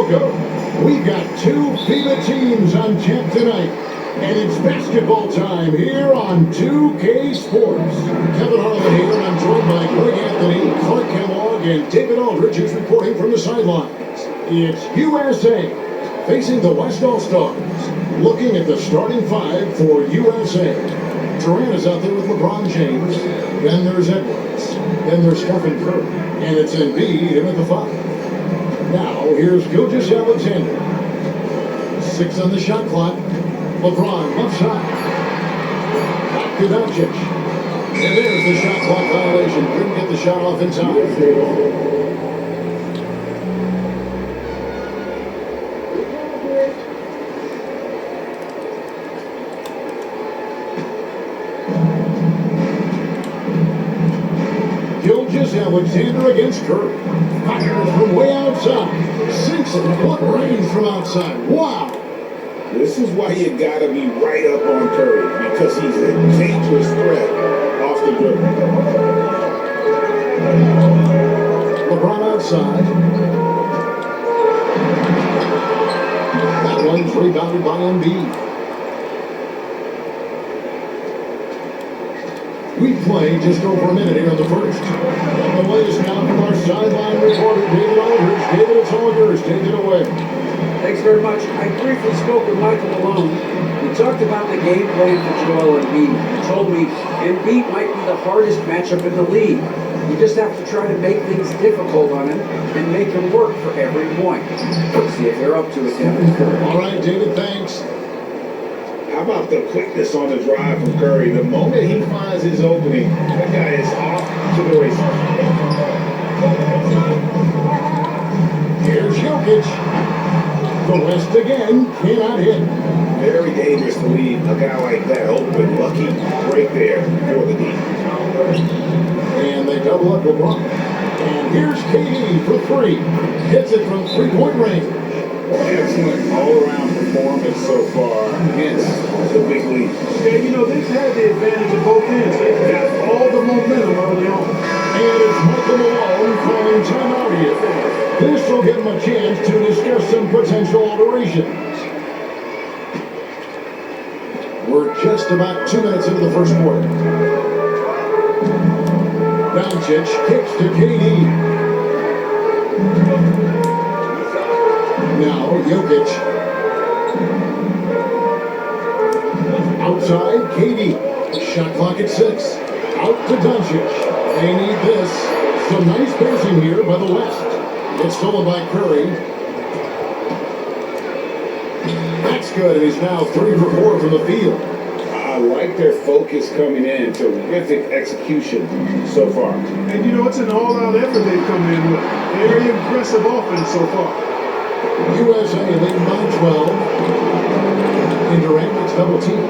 welcome. We've got two FIBA teams on tap tonight. And it's basketball time here on 2K Sports. Kevin Harlan here, and I'm joined by Greg Anthony, Clark Kellogg, and David Aldridge, who's reporting from the sidelines. It's USA facing the West All-Stars. Looking at the starting five for USA. Durant is out there with LeBron James. Then there's Edwards. Then there's Stephen Curry. And it's Embiid in at the five. Now, here's Gilgeous-Alexander. 6 on the shot clock. LeBron, left side. Back to Doncic. And there's the shot clock violation. Couldn't get the shot off in time. Gilgeous-Alexander against Curry. Fires from way outside. Sinks it. What rains from outside. Wow. This is why you gotta be right up on Curry, because he's a dangerous threat off the dribble. LeBron outside. That one's rebounded by Embiid. We play just over a minute here in the first. And the latest now from our sideline reporter, David Aldridge. David, it's all yours. Take it away. Thanks very much. I briefly spoke with Michael Malone. We talked about the game plan for Joel Embiid. He told me Embiid might be the hardest matchup in the league. You just have to try to make things difficult on him and make him work for every point. Let's see if they're up to it, Kevin. All right, David, thanks. How about the quickness on the drive from Curry? The moment he finds his opening, that guy is off to the races. Here's Jokic. The West again, cannot hit. Very dangerous to leave a guy like that open. Lucky break there for the D. And they double up LeBron. And here's KD for 3. Hits it from three-point range. Excellent all-around performance so far against the big league. Yeah, you know, they've had the advantage of both ends. They've got all the momentum early on. And it's Michael Malone calling timeout here. This will give him a chance to discuss some potential alterations. We're just about 2 minutes into the first quarter. Doncic kicks to KD. Now Jokic. Outside, KD. Shot clock at 6. Out to Doncic. They need this. Some nice passing here by the West. It's stolen by Curry. That's good, and he's now 3 for 4 from the field. I like their focus coming in. Terrific execution so far. And you know, it's an all-out effort they've come in with. Very impressive offense so far. USA leading by 12. And Durant makes double team.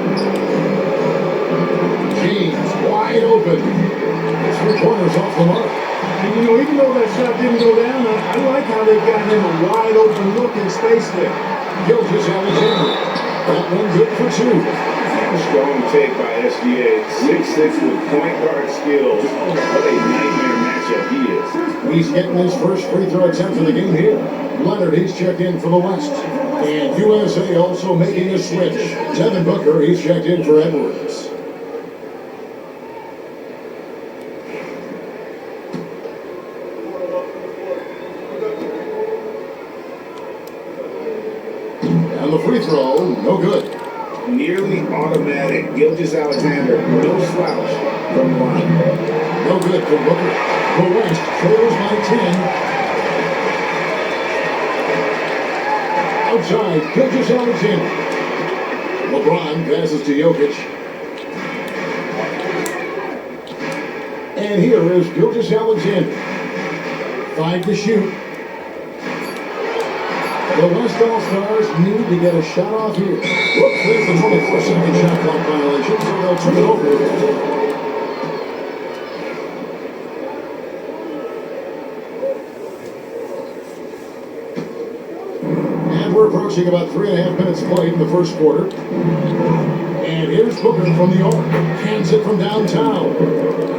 James wide open. It's 3 pointers off the mark. And you know, even though that shot didn't go down, I like how they've got him a wide open look in space there. Gilgeous-Alexander. That one good for 2. Strong take by SGA. 6'6" with point guard skills. What a nightmare matchup he is. He's getting his first free throw attempt of the game here. Leonard, he's checked in for the West. And USA also making a switch. Devin Booker, he's checked in for Edwards. And the free throw, no good. Nearly automatic. Gilgeous-Alexander, no slouch from the line. No good for Booker. The West trails by 10. Outside, Gilgeous-Alexander. LeBron passes to Jokic. And here is Gilgeous-Alexander. 5 to shoot. The West All-Stars need to get a shot off here. Whoops, there's the 24-second shot clock violation, so they'll turn it over. And we're approaching about 3.5 minutes played in the first quarter. And here's Booker from the arc. Hands it from downtown.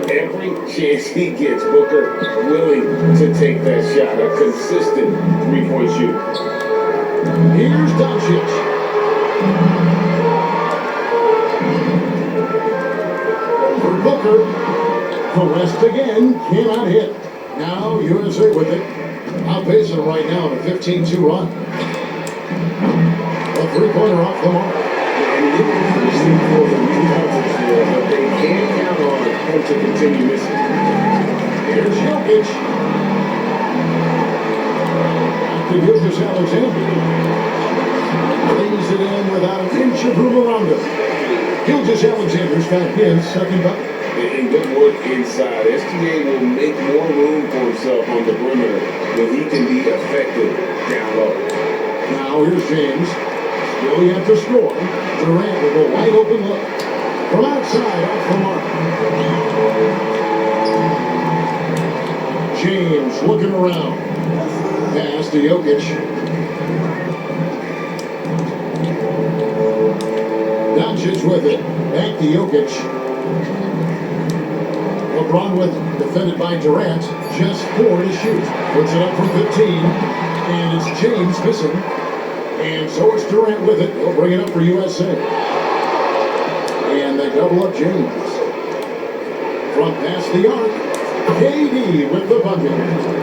Every chance he gets, Booker willing to take that shot. A consistent three-point shooter. Here's Doncic. For Booker. For West again. Cannot hit. Now USA with it. Outpacing right now in a 15-2 run. A three-pointer off the mark. And it is interesting for the rebounders here, but they can't count on him to continue missing. Here's Jokic. Back to Gilgeous Alexander. Lays it in without an inch of room around him. Gilgeous Alexander's got his second bucket. And good work inside. SGA will make more room for himself on the perimeter when he can be effective down low. Now here's James. Still yet to score. Durant with a wide open look. From outside, off the mark. James looking around. Pass to Jokic. Doncic with it. Back to Jokic. LeBron with defended by Durant. Just 4 to shoot. Puts it up from 15. And it's James missing. And so it's Durant with it. He'll bring it up for USA. And they double up James. From past the arc. KD with the bucket.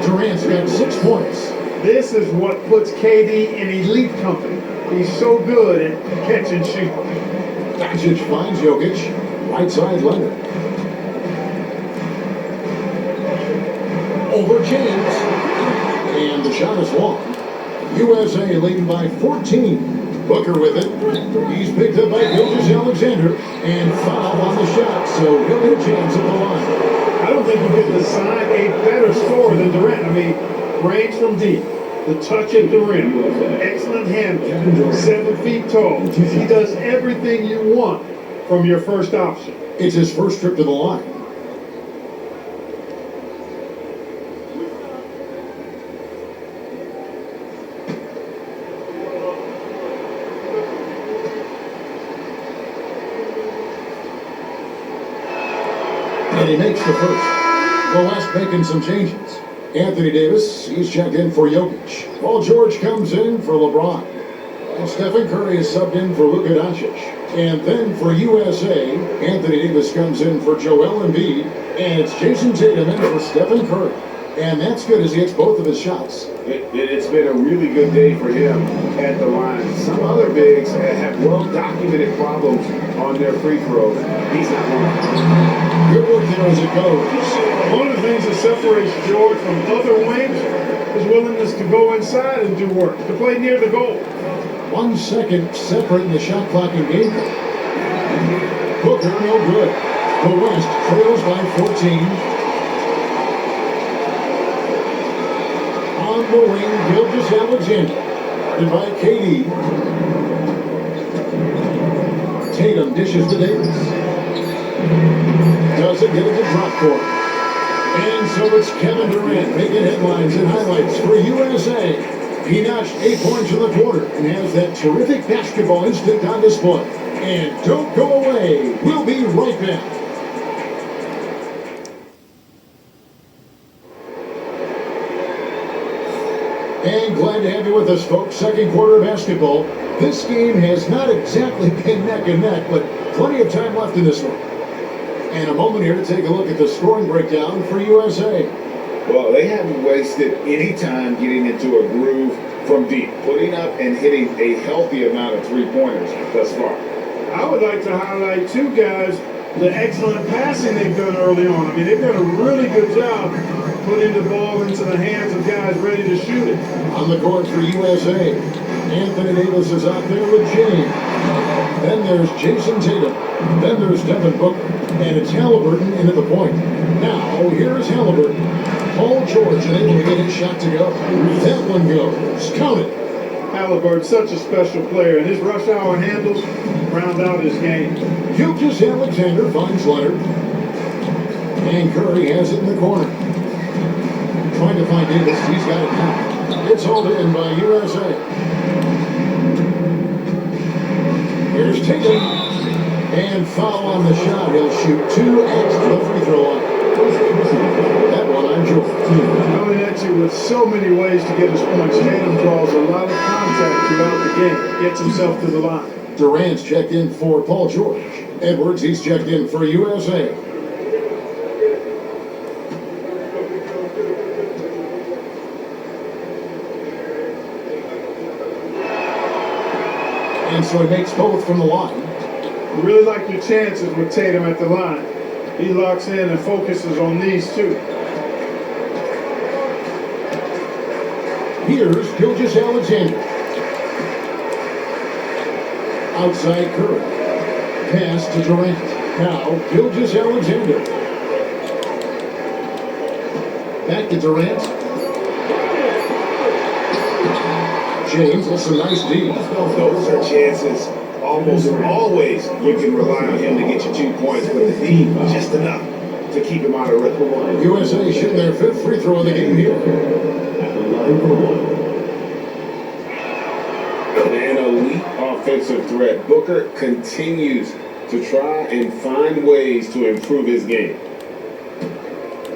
Durant's got 6 points. This is what puts KD in elite company. He's so good at catch and shoot. Doncic finds Jokic. Right side Leonard. Over James. And the shot is long. USA leading by 14. Booker with it. He's picked up by Gilgeous Alexander. And foul on the shot. So he'll get a chance at the line. I don't think you could design a better scorer than Durant. I mean, range from deep, the touch at the rim, excellent handle, 7 feet tall. He does everything you want from your first option. It's his first trip to the line. And he makes the first. The West making some changes. Anthony Davis, he's checked in for Jokic. Paul George comes in for LeBron. And Stephen Curry is subbed in for Luka Doncic. And then for USA, Anthony Davis comes in for Joel Embiid. And it's Jason Tatum in for Stephen Curry. And that's good as he hits both of his shots. It's been a really good day for him at the line. Some other bigs have well-documented problems on their free throws. He's not one. Good work there as a coach. One of the things that separates George from other wings is willingness to go inside and do work, to play near the goal. 1 second separating the shot clock and game. Booker, no good. The West trails by 14. On the wing, Gilgeous Alexander. And by KD. Tatum dishes to Davis. Doesn't get it to drop court. And so it's Kevin Durant making headlines and highlights for USA. He notched 8 points in the quarter and has that terrific basketball instinct on display. And don't go away. We'll be right back. And glad to have you with us, folks. Second quarter basketball. This game has not exactly been neck and neck, but plenty of time left in this one. And a moment here to take a look at the scoring breakdown for USA. Well, they haven't wasted any time getting into a groove from deep, putting up and hitting a healthy amount of three-pointers thus far. I would like to highlight 2 guys, the excellent passing they've done early on. I mean, they've done a really good job putting the ball into the hands of guys ready to shoot it. On the court for USA, Anthony Davis is out there with James. Then there's Jason Tatum. Then there's Devin Booker. And it's Halliburton into the point. Now, here's Halliburton. Paul George unable to get his shot to go. That one goes. Count it. Halliburton, such a special player, and his rush hour handles round out his game. Gilgeous Alexander finds Leonard. And Curry has it in the corner. Trying to find Davis. He's got it now. It's hauled in by USA. Here's Tatum. And foul on the shot. He'll shoot 2 at the free throw line. That one on George. coming at you with so many ways to get his points. Tatum draws a lot of contact throughout the game, gets himself to the line. Durant's checked in for Paul George. Edwards, he's checked in for USA. And so he makes both from the line. You really like your chances with Tatum at the line. He locks in and focuses on these two. Here's Gilgeous-Alexander. Outside Curry. Pass to Durant. Now Gilgeous-Alexander. Back to Durant. James with some nice D. Those are chances. Almost always you can rely on him to get you 2 points with the D, just enough to keep him out of rhythm. USA shooting their 5th free throw of the game here. An elite offensive threat. Booker continues to try and find ways to improve his game.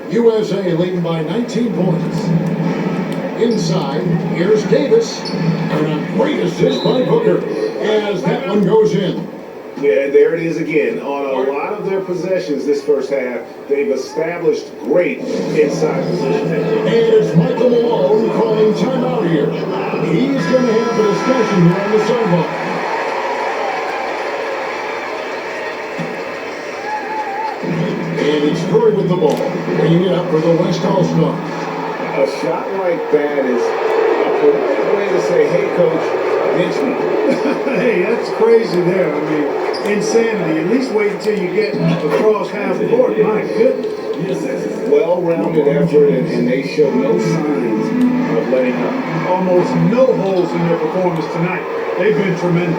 USA leading by 19 points. Inside, here's Davis. And a great assist by Booker as that one goes in. Yeah, there it is again. On a lot of their possessions this first half, they've established great inside position. And it's Michael Malone calling timeout here. He's going to have a discussion here on the sideline. And it's Curry with the ball, bringing it up for the West All-Stars. A shot like that is a polite way to say, hey, coach, bench me. Hey, that's crazy there. I mean, insanity. At least wait until you get across half court. My goodness. Well-rounded effort, and they show no signs of letting up. Almost no holes in their performance tonight. They've been tremendous.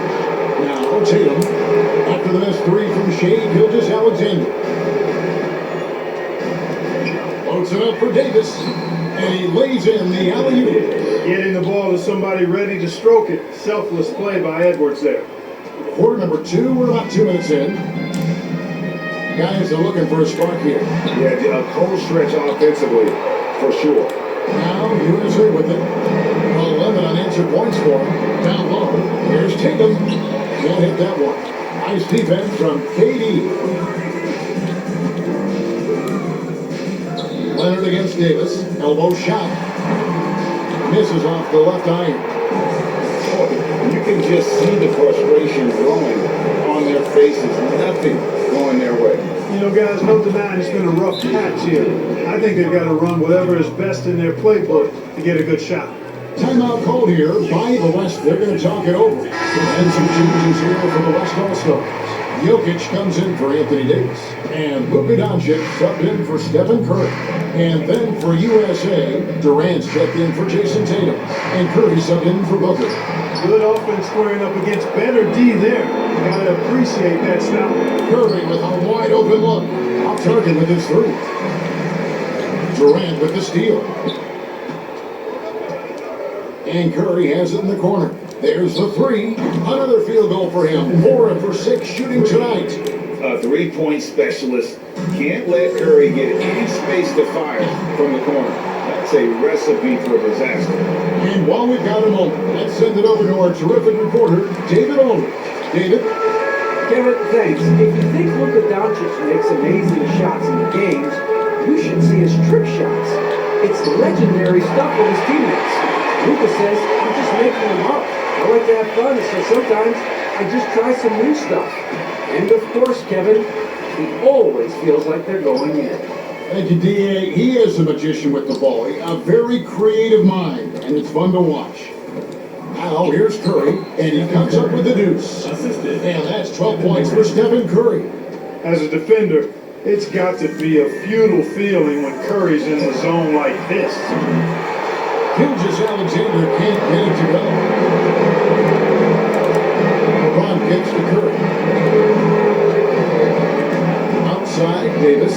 Now Tatum, after the missed three from Shea Gilgeous-Alexander. Loads it up for Davis, and he lays in the alley-oop. Getting the ball to somebody ready to stroke it. Selfless play by Edwards there. Quarter number 2, we're about 2 minutes in. Guys are looking for a spark here. Yeah, a cold stretch offensively, for sure. Now USA with it. 11 unanswered points for him. Down low. Here's Tatum. Can't hit that one. Nice defense from KD. Leonard against Davis. Elbow shot. Misses off the left iron. You can just see the frustration growing on their faces. Nothing going their way. You know, guys, no denying it's been a rough patch here. I think they've got to run whatever is best in their playbook to get a good shot. Timeout called here by the West. They're going to talk it over. And some changes here for the West All-Stars. Jokic comes in for Anthony Davis. And Luka Doncic subbed in for Stephen Curry. And then for USA, Durant's checked in for Jason Tatum. And Curry subbed in for Booker. Good offense squaring up against better D there. You gotta appreciate that style. Curry with a wide open look. Off target with his three. Durant with the steal. And Curry has it in the corner. There's the three. Another field goal for him. 4 for 6 shooting tonight. A three-point specialist can't let Curry get any space to fire from the corner. That's a recipe for disaster. And while we've got a moment, let's send it over to our terrific reporter, David Aldridge. David? Kevin, thanks. If you think Luka Doncic makes amazing shots in the games, you should see his trick shots. It's legendary stuff with his teammates. Luka says, I'm just making them up. I like to have fun, so sometimes I just try some new stuff. And of course, Kevin, he always feels like they're going in. Thank you, D.A. He is a magician with the ball. A very creative mind, and it's fun to watch. Now, here's Curry, and he comes up with the deuce. And that's 12 points for Stephen Curry. As a defender, it's got to be a futile feeling when Curry's in the zone like this. Gilgeous-Alexander can't get it to go. LeBron gets to Curry. Outside, Davis.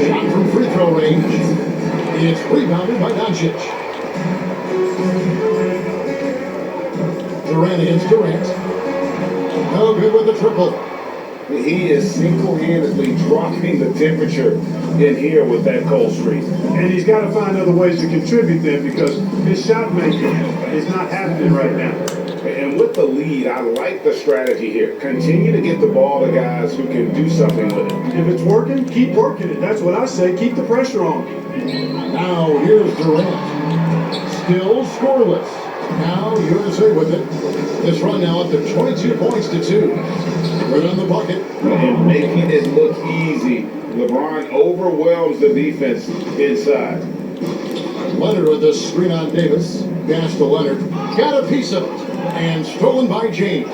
Shot from free throw range. It's rebounded by Doncic. Durant against Durant. No good with the triple. He is single-handedly dropping the temperature in here with that cold streak. And he's got to find other ways to contribute then because his shot making is not happening right now. And with the lead, I like the strategy here. Continue to get the ball to guys who can do something with it. If it's working, keep working it. That's what I say. Keep the pressure on. Now here's Durant. Still scoreless. Now USA with it. This run now up to 22 points to 2. Right on the bucket. And making it look easy. LeBron overwhelms the defense inside. Leonard with the screen on Davis. Pass to Leonard. Got a piece of it. And stolen by James.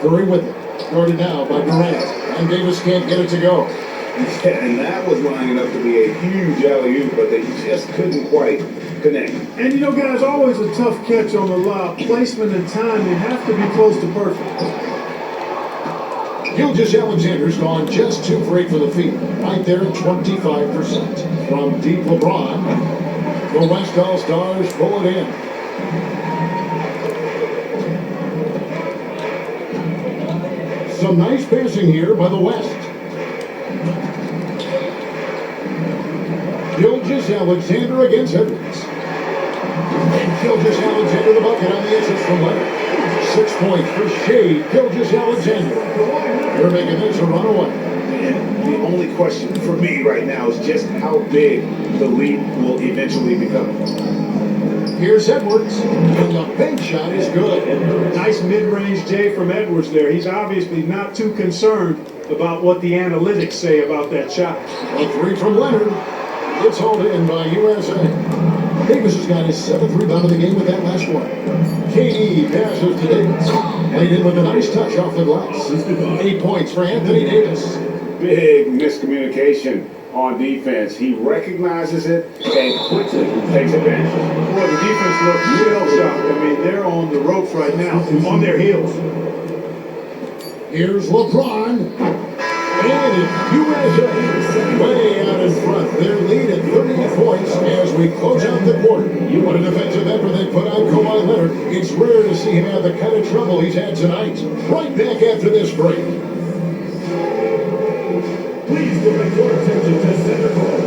Curry with it. Guarded now by Durant. And Davis can't get it to go. And that was lining up to be a huge alley-oop, but they just couldn't quite connect. And you know, guys, always a tough catch on the lob. Placement and timing have to be close to perfect. Gilgeous-Alexander's gone just 2 for 8 for the field. Right there at 25%. From deep LeBron. The West All-Stars pull it in. Some nice passing here by the West. Gilgeous-Alexander against Edwards. And Gilgeous-Alexander the bucket on the assist from Leonard. 6 points for Shea Gilgeous-Alexander. They're making this a runaway. And the only question for me right now is just how big the lead will eventually become. Here's Edwards, and the bank shot is good. Nice mid-range J from Edwards there. He's obviously not too concerned about what the analytics say about that shot. A 3 from Leonard. It's hauled in by USA. Davis has got his 7th rebound of the game with that last one. KD passes to Davis. Laid in with a nice touch off the glass. 8 points for Anthony Davis. Big miscommunication on defense. He recognizes it and quickly takes advantage. Boy, the defense looks shell-shocked. I mean, they're on the ropes right now, on their heels. Here's LeBron. And it's USA way out in front. Their lead at 38 points as we close out the quarter. What a defensive effort they put on Kawhi Leonard. It's rare to see him have the kind of trouble he's had tonight. Right back after this break. Please direct your attention to center court.